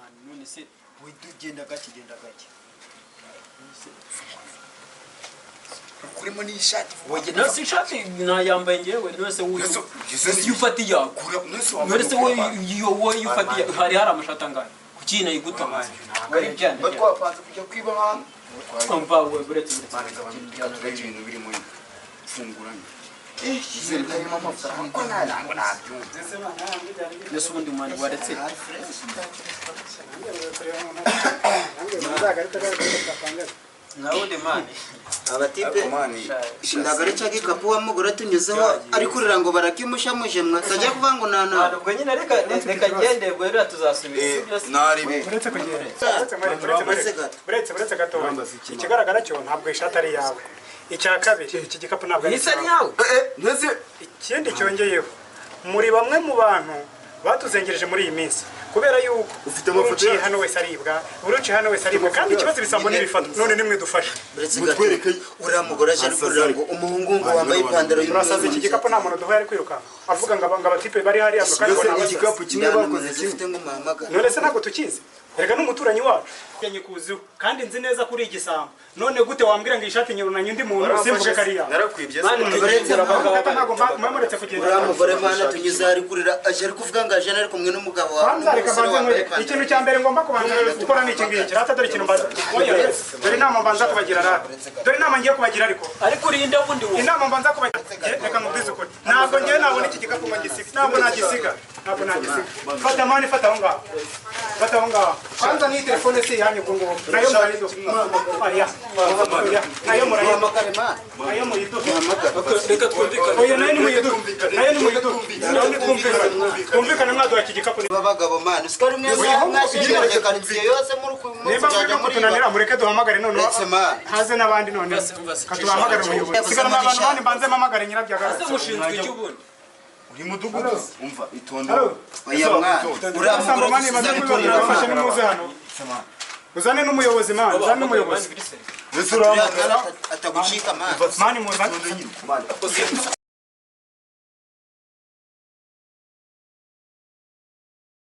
mani none se witugenda gake kurimo ni ishati woge nasi ishati nayambaye ngewe none se yufatiye none se wowe yufatiye hari amashati angahe kuki nayiguta mani batwapanze kujya kwiba hano umva we buretse ibintu biri mu funguranye zirimo amafaranga ko ntabwo nabyumva nese ubundi mani waretse nawundi mani abatipe ndagareca gikapu wamugura tunyuzeho ari kurira ngo barakimushamuje mwasajya kuvuga ngo nana ubwo nyine reka ngende bwo rero tuzasubira nari uretse gato ikigaragara cyo ntabwo ishati ari yawe icya kabiri iki gikapu ntabwo ari yawe ndetse ikindi cyongeyeho muri bamwe mu bantu batuzengereje muri iyi minsi kubera yuko ufite amafoto hano wese aribwa uruci hano wese aribwa kandi ikibazo bisambo n'ibifata none nimwe dufashe mutwereke uriya mugore aje ari kurira ngo umuhungu ngo wambaye ipantaro y'urasaze iki gikapu nta muntu duhaye ari kwiruka avuga ngo abatipe bari hariya kandi igikapu kimwe bakoze kimwe none se ntabwo tukizi erega n'umuturanyi wacu yenye kuziho kandi nzi neza kuri igisambo none gute wambwira ngo ishati nyurunanye undi muntu simvuge kariya narakwibye ntabwo mwamuretse kugenda uriya mugore mana tunyuze ari kurira aje ari kuvuga ngo aje ari kumwe n'umugabo wawe ikintu cya mbere ngomba kubanza gukora ni iki ngiki rata dore ikintu mbanza dore inama mbanza kubagira rata dore inama ngiye kubagira ariko urinde bundi wowe inama mbanza kubagira reka mubwize ukuri ntabwo ngiye nabona iki gikapu ngo ngisiga ntabwo nagisiga fata mani fata aho ngaho kwanza ni telefone si yanyu ubwo ngo nayo murayido nayo murayido nayo muyido reka twumvikane oya nayo ni muyido twumvikane mwaduha iki gikapu babagabo mana sikari mwiza mwashyigikiye karitsiye yose muri niba mutunanira mureke duhamagare none haze n'abandi none katuhamagare umuyobozi sigara n'abantu bandi mbanze mpamagare nyirabyagara mushinzwe icy'ubundi uri mudugudu umva itondo oya mwana uriya mugore mani maze kubafashe nimuze hano uzane n'umuyobozi mani uzane n'umuyobozi ese uramba atagucika mani mani muzane